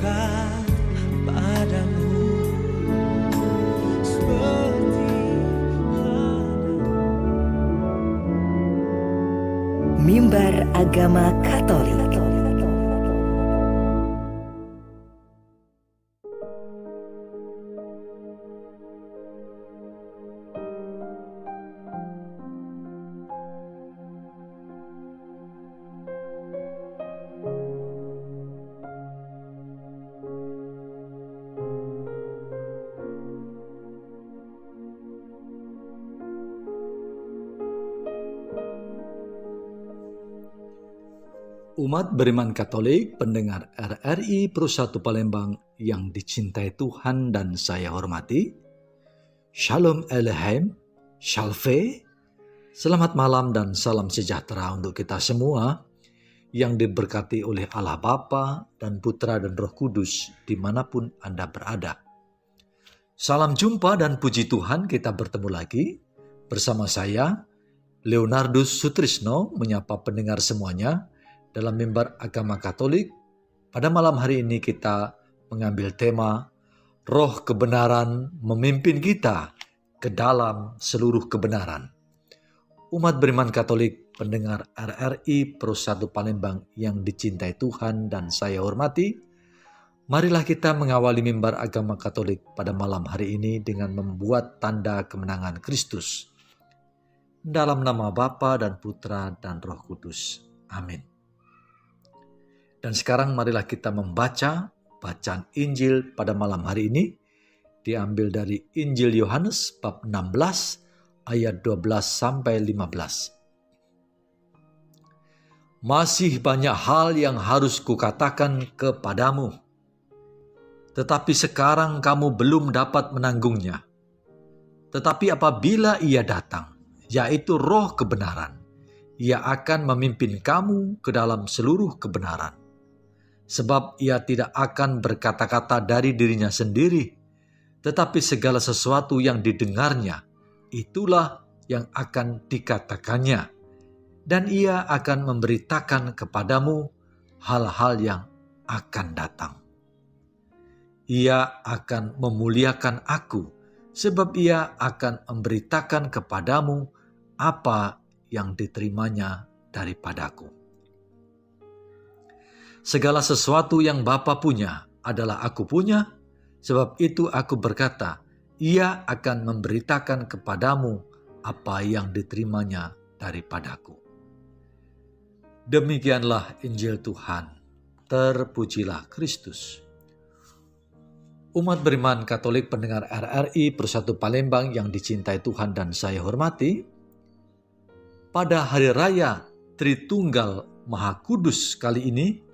dekat padamu seperti Mimbar Agama Katolik. Umat beriman Katolik, pendengar RRI Pro 1 Palembang yang dicintai Tuhan dan saya hormati. Shalom Elohim, Shalve, selamat malam dan salam sejahtera untuk kita semua yang diberkati oleh Allah Bapa dan Putra dan Roh Kudus dimanapun Anda berada. Salam jumpa dan puji Tuhan, kita bertemu lagi bersama saya, Leonardus Sutrisno, menyapa pendengar semuanya dalam Mimbar Agama Katolik. Pada malam hari ini kita mengambil tema Roh Kebenaran memimpin kita ke dalam seluruh kebenaran. Umat beriman Katolik, pendengar RRI Pro 1 Palembang yang dicintai Tuhan dan saya hormati, marilah kita mengawali Mimbar Agama Katolik pada malam hari ini dengan membuat tanda kemenangan Kristus. Dalam nama Bapa dan Putra dan Roh Kudus. Amin. Dan sekarang marilah kita membaca bacaan Injil pada malam hari ini, diambil dari Injil Yohanes bab 16 ayat 12 sampai 15. Masih banyak hal yang harus kukatakan kepadamu, tetapi sekarang kamu belum dapat menanggungnya. Tetapi apabila Ia datang, yaitu Roh kebenaran, Ia akan memimpin kamu ke dalam seluruh kebenaran. Sebab Ia tidak akan berkata-kata dari dirinya sendiri, tetapi segala sesuatu yang didengarnya, itulah yang akan dikatakannya. Dan Ia akan memberitakan kepadamu hal-hal yang akan datang. Ia akan memuliakan Aku, sebab Ia akan memberitakan kepadamu apa yang diterimanya daripadaku. Segala sesuatu yang Bapa punya adalah Aku punya, sebab itu Aku berkata, Ia akan memberitakan kepadamu apa yang diterimanya daripadaku. Demikianlah Injil Tuhan. Terpujilah Kristus. Umat beriman Katolik pendengar RRI Pro 1 Palembang yang dicintai Tuhan dan saya hormati, pada Hari Raya Tritunggal Maha Kudus kali ini,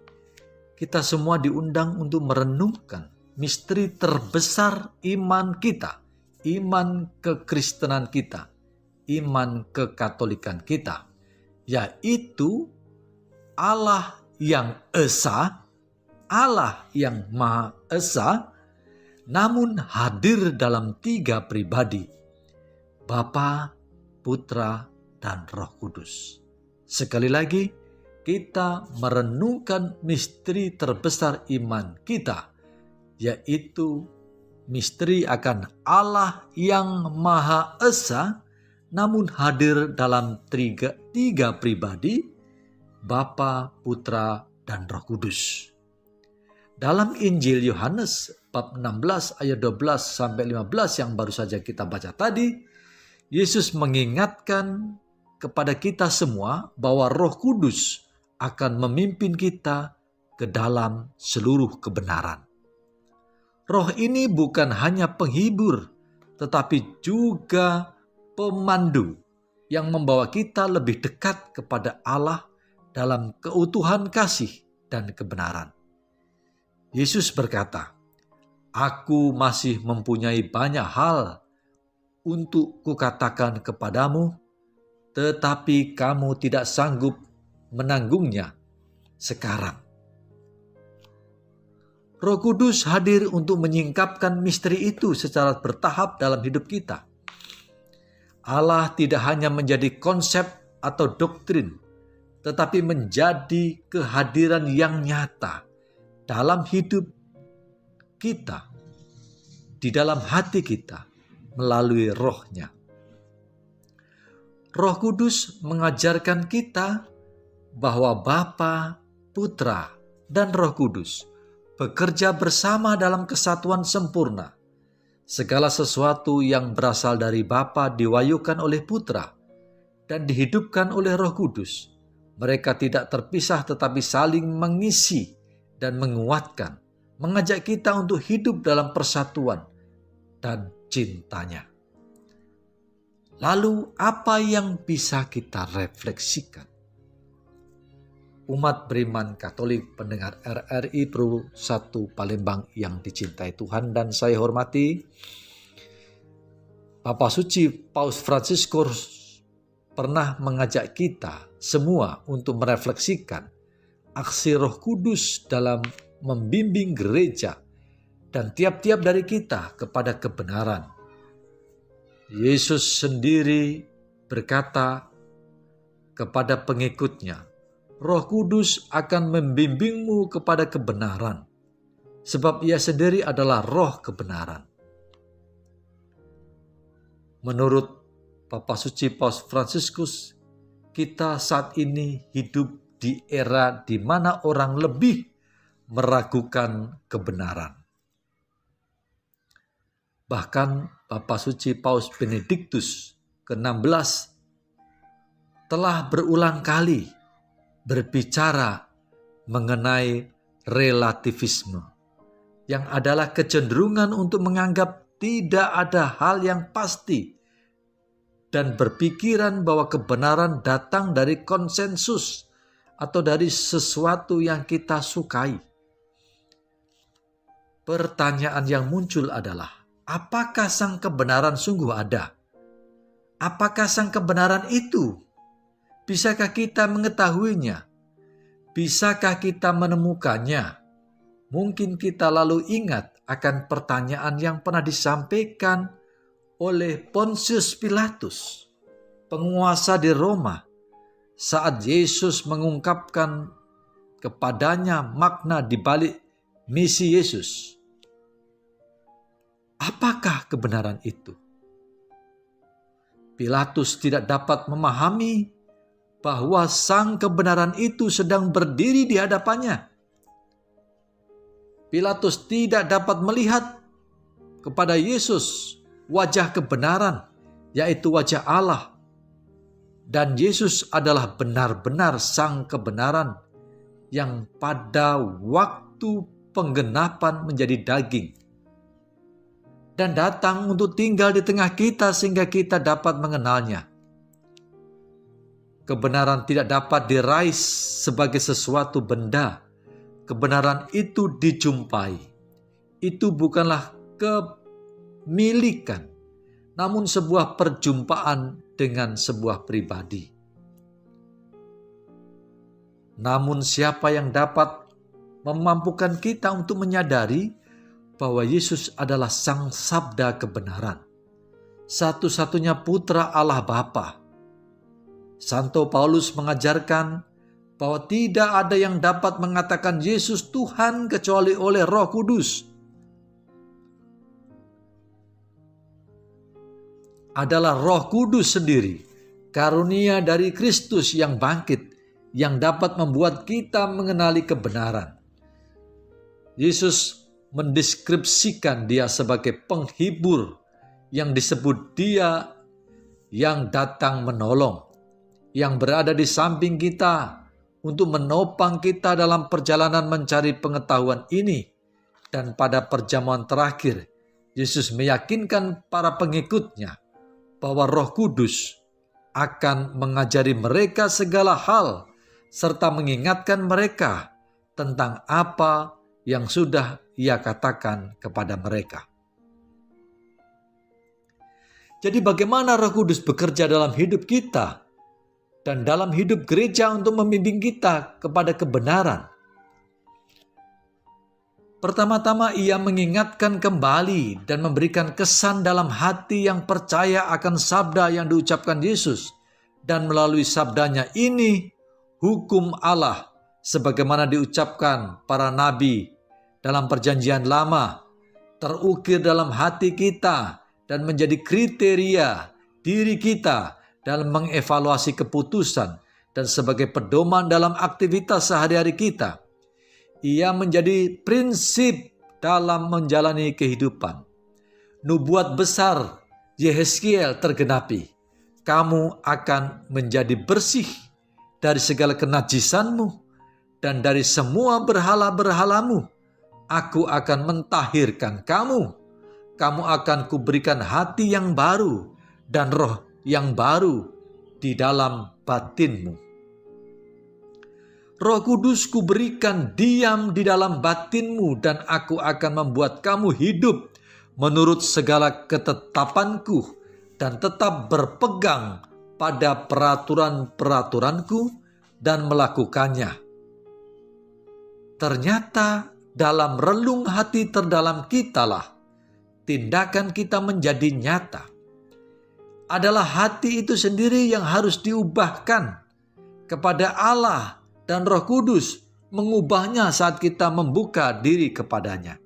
kita semua diundang untuk merenungkan misteri terbesar iman kita, iman kekristenan kita, iman kekatolikan kita, yaitu Allah yang Esa, Allah yang Maha Esa, namun hadir dalam 3 pribadi, Bapa, Putra, dan Roh Kudus. Sekali lagi, kita merenungkan misteri terbesar iman kita, yaitu misteri akan Allah yang Maha Esa, namun hadir dalam 3 pribadi, Bapa, Putra, dan Roh Kudus. Dalam Injil Yohanes bab 16 ayat 12 sampai 15 yang baru saja kita baca tadi, Yesus mengingatkan kepada kita semua bahwa Roh Kudus akan memimpin kita ke dalam seluruh kebenaran. Roh ini bukan hanya penghibur, tetapi juga pemandu yang membawa kita lebih dekat kepada Allah dalam keutuhan kasih dan kebenaran. Yesus berkata, Aku masih mempunyai banyak hal untuk kukatakan kepadamu, tetapi kamu tidak sanggup menanggungnya sekarang. Roh Kudus hadir untuk menyingkapkan misteri itu secara bertahap dalam hidup kita. Allah tidak hanya menjadi konsep atau doktrin, tetapi menjadi kehadiran yang nyata dalam hidup kita, di dalam hati kita, melalui Roh-Nya. Roh Kudus mengajarkan kita bahwa Bapa, Putra, dan Roh Kudus bekerja bersama dalam kesatuan sempurna. Segala sesuatu yang berasal dari Bapa diwayukan oleh Putra dan dihidupkan oleh Roh Kudus. Mereka tidak terpisah tetapi saling mengisi dan menguatkan, mengajak kita untuk hidup dalam persatuan dan cintanya. Lalu apa yang bisa kita refleksikan? Umat beriman Katolik pendengar RRI Pro 1 Palembang yang dicintai Tuhan dan saya hormati, Bapak Suci Paus Fransiskus pernah mengajak kita semua untuk merefleksikan aksi Roh Kudus dalam membimbing gereja dan tiap-tiap dari kita kepada kebenaran. Yesus sendiri berkata kepada pengikutnya, Roh Kudus akan membimbingmu kepada kebenaran, sebab ia sendiri adalah roh kebenaran. Menurut Bapak Suci Paus Fransiskus, kita saat ini hidup di era di mana orang lebih meragukan kebenaran. Bahkan Bapak Suci Paus Benediktus ke-16 telah berulang kali berbicara mengenai relativisme, yang adalah kecenderungan untuk menganggap tidak ada hal yang pasti dan berpikiran bahwa kebenaran datang dari konsensus atau dari sesuatu yang kita sukai. Pertanyaan yang muncul adalah, apakah sang kebenaran sungguh ada? Apakah sang kebenaran itu? Bisakah kita mengetahuinya? Bisakah kita menemukannya? Mungkin kita lalu ingat akan pertanyaan yang pernah disampaikan oleh Pontius Pilatus, penguasa di Roma, saat Yesus mengungkapkan kepadanya makna di balik misi Yesus. Apakah kebenaran itu? Pilatus tidak dapat memahami bahwa sang kebenaran itu sedang berdiri di hadapannya. Pilatus tidak dapat melihat kepada Yesus wajah kebenaran, yaitu wajah Allah. Dan Yesus adalah benar-benar sang kebenaran yang pada waktu penggenapan menjadi daging dan datang untuk tinggal di tengah kita sehingga kita dapat mengenalnya. Kebenaran tidak dapat diraih sebagai sesuatu benda. Kebenaran itu dijumpai. Itu bukanlah kemilikan, namun sebuah perjumpaan dengan sebuah pribadi. Namun siapa yang dapat memampukan kita untuk menyadari bahwa Yesus adalah sang sabda kebenaran, satu-satunya putra Allah Bapa. Santo Paulus mengajarkan bahwa tidak ada yang dapat mengatakan Yesus Tuhan kecuali oleh Roh Kudus. Adalah Roh Kudus sendiri, karunia dari Kristus yang bangkit, yang dapat membuat kita mengenali kebenaran. Yesus mendeskripsikan dia sebagai penghibur, yang disebut dia yang datang menolong, yang berada di samping kita untuk menopang kita dalam perjalanan mencari pengetahuan ini. Dan pada perjamuan terakhir, Yesus meyakinkan para pengikutnya bahwa Roh Kudus akan mengajari mereka segala hal serta mengingatkan mereka tentang apa yang sudah Ia katakan kepada mereka. Jadi bagaimana Roh Kudus bekerja dalam hidup kita dan dalam hidup gereja untuk membimbing kita kepada kebenaran? Pertama-tama Ia mengingatkan kembali dan memberikan kesan dalam hati yang percaya akan sabda yang diucapkan Yesus. Dan melalui sabdanya ini, hukum Allah sebagaimana diucapkan para nabi dalam perjanjian lama terukir dalam hati kita dan menjadi kriteria diri kita dalam mengevaluasi keputusan dan sebagai pedoman dalam aktivitas sehari-hari kita. Ia menjadi prinsip dalam menjalani kehidupan. Nubuat besar Yehezkiel tergenapi. Kamu akan menjadi bersih dari segala kenajisanmu dan dari semua berhala-berhalamu. Aku akan mentahirkan kamu. Kamu akan kuberikan hati yang baru dan roh yang baru di dalam batinmu. Roh Kudus kuberikan diam di dalam batinmu dan aku akan membuat kamu hidup menurut segala ketetapanku dan tetap berpegang pada peraturan-peraturanku dan melakukannya. Ternyata dalam relung hati terdalam kitalah tindakan kita menjadi nyata. Adalah hati itu sendiri yang harus diubahkan kepada Allah, dan Roh Kudus mengubahnya saat kita membuka diri kepadanya.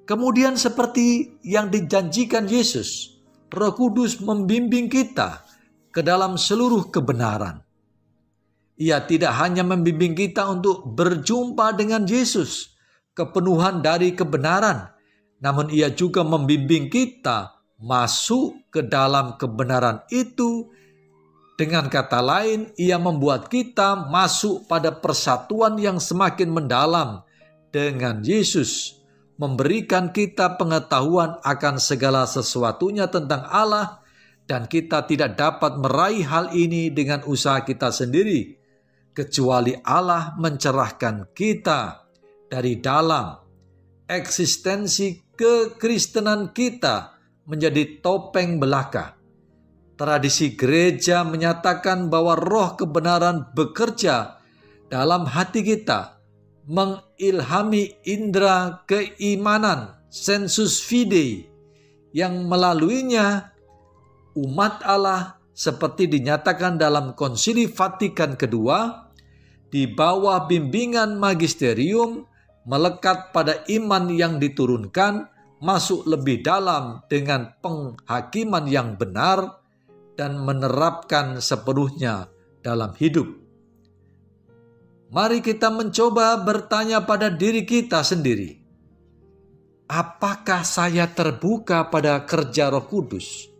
Kemudian seperti yang dijanjikan Yesus, Roh Kudus membimbing kita ke dalam seluruh kebenaran. Ia tidak hanya membimbing kita untuk berjumpa dengan Yesus, kepenuhan dari kebenaran, namun ia juga membimbing kita masuk ke dalam kebenaran itu. Dengan kata lain, ia membuat kita masuk pada persatuan yang semakin mendalam dengan Yesus, memberikan kita pengetahuan akan segala sesuatunya tentang Allah, dan kita tidak dapat meraih hal ini dengan usaha kita sendiri, kecuali Allah mencerahkan kita dari dalam. Eksistensi kekristenan kita menjadi topeng belaka. Tradisi gereja menyatakan bahwa roh kebenaran bekerja dalam hati kita, mengilhami indera keimanan, sensus fidei, yang melaluinya umat Allah seperti dinyatakan dalam Konsili Vatikan II, di bawah bimbingan magisterium, melekat pada iman yang diturunkan, masuk lebih dalam dengan penghakiman yang benar, dan menerapkan sepenuhnya dalam hidup. Mari kita mencoba bertanya pada diri kita sendiri. Apakah saya terbuka pada kerja Roh Kudus?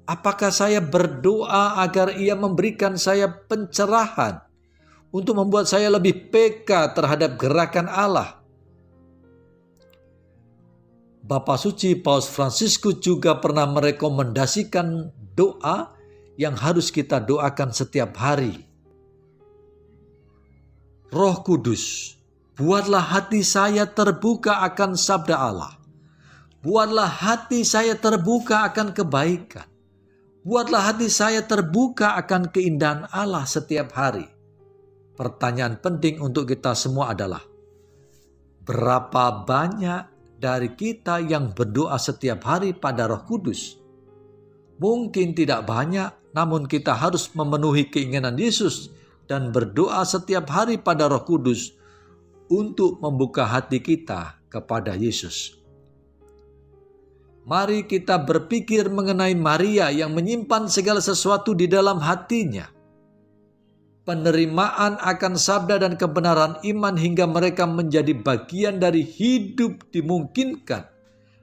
Apakah saya berdoa agar Ia memberikan saya pencerahan untuk membuat saya lebih peka terhadap gerakan Allah? Bapa Suci Paus Fransiskus juga pernah merekomendasikan doa yang harus kita doakan setiap hari. Roh Kudus, buatlah hati saya terbuka akan sabda Allah. Buatlah hati saya terbuka akan kebaikan. Buatlah hati saya terbuka akan keindahan Allah setiap hari. Pertanyaan penting untuk kita semua adalah, berapa banyak dari kita yang berdoa setiap hari pada Roh Kudus? Mungkin tidak banyak, namun kita harus memenuhi keinginan Yesus dan berdoa setiap hari pada Roh Kudus untuk membuka hati kita kepada Yesus. Mari kita berpikir mengenai Maria yang menyimpan segala sesuatu di dalam hatinya. Penerimaan akan sabda dan kebenaran iman hingga mereka menjadi bagian dari hidup dimungkinkan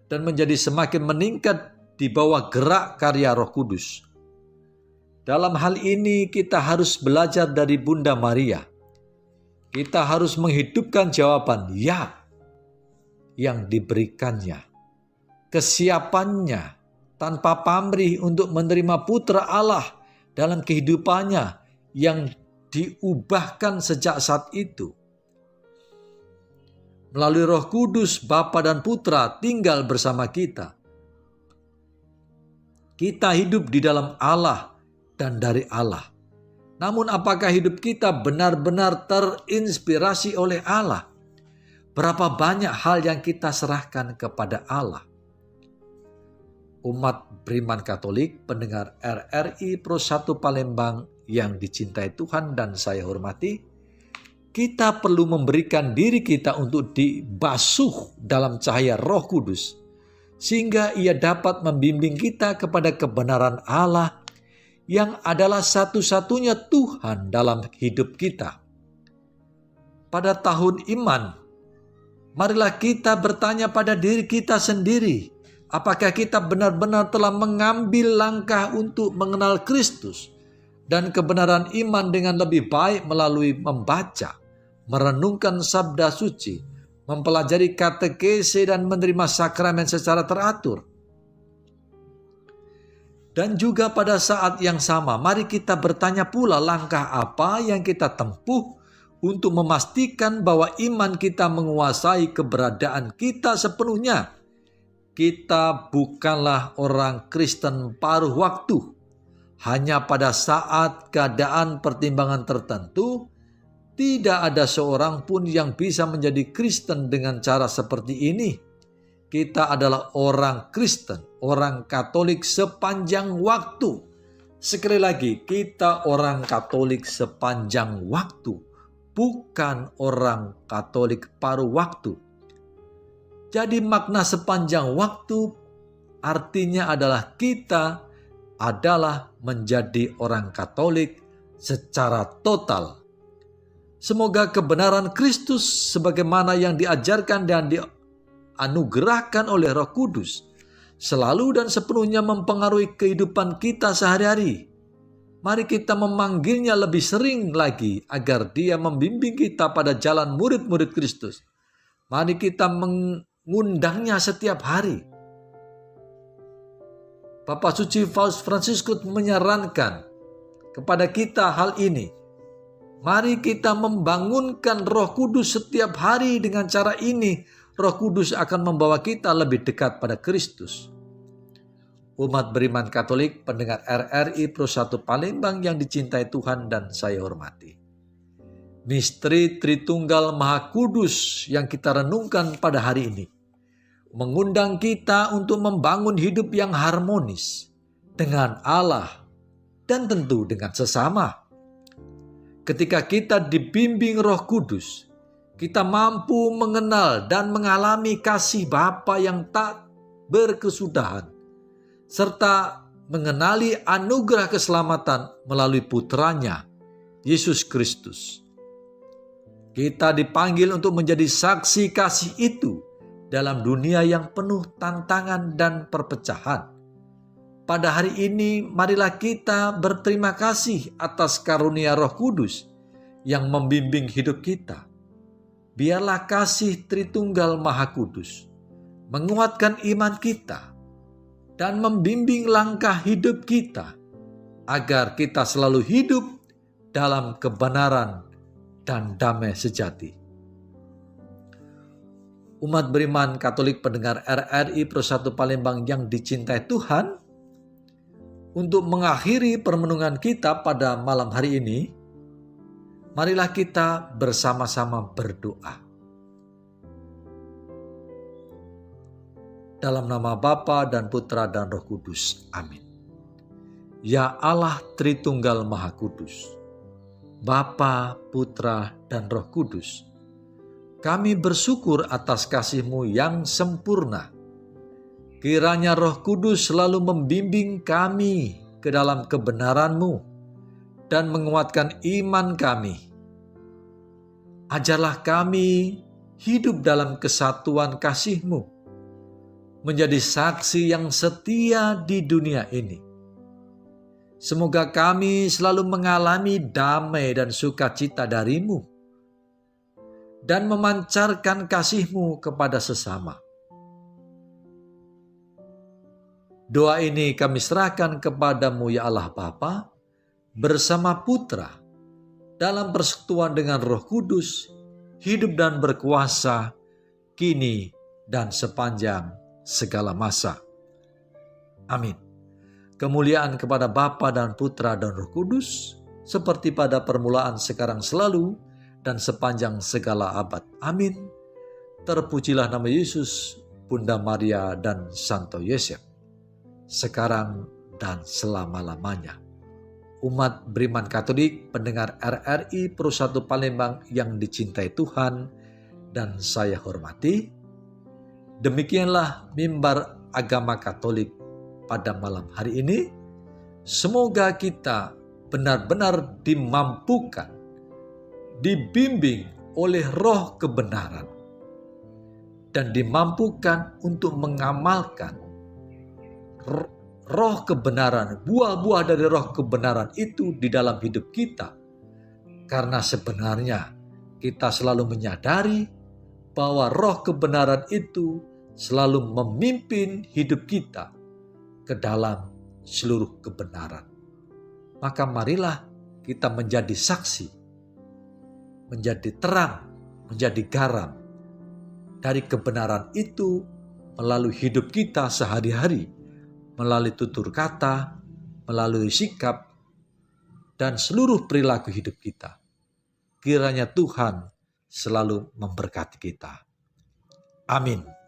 dan menjadi semakin meningkat di bawah gerak karya Roh Kudus. Dalam hal ini kita harus belajar dari Bunda Maria. Kita harus menghidupkan jawaban ya yang diberikannya. Kesiapannya tanpa pamrih untuk menerima Putra Allah dalam kehidupannya yang diubahkan sejak saat itu. Melalui Roh Kudus, Bapa dan Putra tinggal bersama kita. Kita hidup di dalam Allah dan dari Allah. Namun apakah hidup kita benar-benar terinspirasi oleh Allah? Berapa banyak hal yang kita serahkan kepada Allah? Umat beriman Katolik, pendengar RRI Pro 1 Palembang yang dicintai Tuhan dan saya hormati, kita perlu memberikan diri kita untuk dibasuh dalam cahaya Roh Kudus, sehingga Ia dapat membimbing kita kepada kebenaran Allah yang adalah satu-satunya Tuhan dalam hidup kita. Pada tahun iman, marilah kita bertanya pada diri kita sendiri, apakah kita benar-benar telah mengambil langkah untuk mengenal Kristus dan kebenaran iman dengan lebih baik melalui membaca, merenungkan sabda suci, mempelajari katekese dan menerima sakramen secara teratur. Dan juga pada saat yang sama, mari kita bertanya pula langkah apa yang kita tempuh untuk memastikan bahwa iman kita menguasai keberadaan kita sepenuhnya. Kita bukanlah orang Kristen paruh waktu. Hanya pada saat keadaan pertimbangan tertentu, tidak ada seorang pun yang bisa menjadi Kristen dengan cara seperti ini. Kita adalah orang Kristen, orang Katolik sepanjang waktu. Sekali lagi, kita orang Katolik sepanjang waktu, bukan orang Katolik paruh waktu. Jadi makna sepanjang waktu artinya adalah kita adalah menjadi orang Katolik secara total. Semoga kebenaran Kristus sebagaimana yang diajarkan dan dianugerahkan oleh Roh Kudus selalu dan sepenuhnya mempengaruhi kehidupan kita sehari-hari. Mari kita memanggilnya lebih sering lagi agar Dia membimbing kita pada jalan murid-murid Kristus. Mari kita mengundangnya setiap hari. Bapak Suci Paus Fransiskus menyarankan kepada kita hal ini. Mari kita membangunkan Roh Kudus setiap hari. Dengan cara ini, Roh Kudus akan membawa kita lebih dekat pada Kristus. Umat beriman Katolik, pendengar RRI Pro 1 Palembang yang dicintai Tuhan dan saya hormati. Misteri Tritunggal Maha Kudus yang kita renungkan pada hari ini mengundang kita untuk membangun hidup yang harmonis dengan Allah dan tentu dengan sesama. Ketika kita dibimbing Roh Kudus, kita mampu mengenal dan mengalami kasih Bapa yang tak berkesudahan, serta mengenali anugerah keselamatan melalui Putranya, Yesus Kristus. Kita dipanggil untuk menjadi saksi kasih itu dalam dunia yang penuh tantangan dan perpecahan. Pada hari ini, marilah kita berterima kasih atas karunia Roh Kudus yang membimbing hidup kita. Biarlah kasih Tritunggal Maha Kudus menguatkan iman kita dan membimbing langkah hidup kita agar kita selalu hidup dalam kebenaran dan damai sejati. Umat beriman Katolik pendengar RRI Pro 1 Palembang yang dicintai Tuhan, untuk mengakhiri permenungan kita pada malam hari ini, marilah kita bersama-sama berdoa. Dalam nama Bapa dan Putra dan Roh Kudus. Amin. Ya Allah Tritunggal Maha Kudus, Bapa, Putra, dan Roh Kudus, kami bersyukur atas kasih-Mu yang sempurna. Kiranya Roh Kudus selalu membimbing kami ke dalam kebenaran-Mu dan menguatkan iman kami. Ajarlah kami hidup dalam kesatuan kasih-Mu, menjadi saksi yang setia di dunia ini. Semoga kami selalu mengalami damai dan sukacita dari-Mu dan memancarkan kasih-Mu kepada sesama. Doa ini kami serahkan kepadamu ya Allah Bapa bersama Putra dalam persekutuan dengan Roh Kudus, hidup dan berkuasa kini dan sepanjang segala masa. Amin. Kemuliaan kepada Bapa dan Putra dan Roh Kudus seperti pada permulaan, sekarang, selalu dan sepanjang segala abad. Amin. Terpujilah nama Yesus, Bunda Maria dan Santo Yosef, sekarang dan selama-lamanya. umat beriman Katolik, pendengar RRI Pro 1 Palembang yang dicintai Tuhan dan saya hormati. Demikianlah mimbar agama Katolik pada malam hari ini. Semoga kita benar-benar dimampukan, dibimbing oleh roh kebenaran, dan dimampukan untuk mengamalkan roh kebenaran, buah-buah dari roh kebenaran itu di dalam hidup kita. Karena sebenarnya kita selalu menyadari bahwa roh kebenaran itu selalu memimpin hidup kita ke dalam seluruh kebenaran. Maka marilah kita menjadi saksi, menjadi terang, menjadi garam dari kebenaran itu melalui hidup kita sehari-hari, melalui tutur kata, melalui sikap, dan seluruh perilaku hidup kita. Kiranya Tuhan selalu memberkati kita. Amin.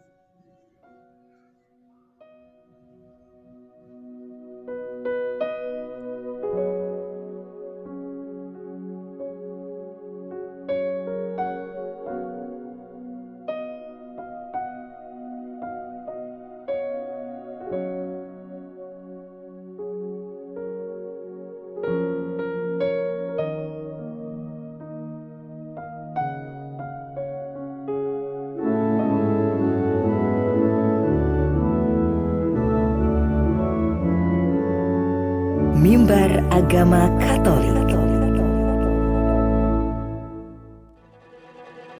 Mimbar Agama Katolik.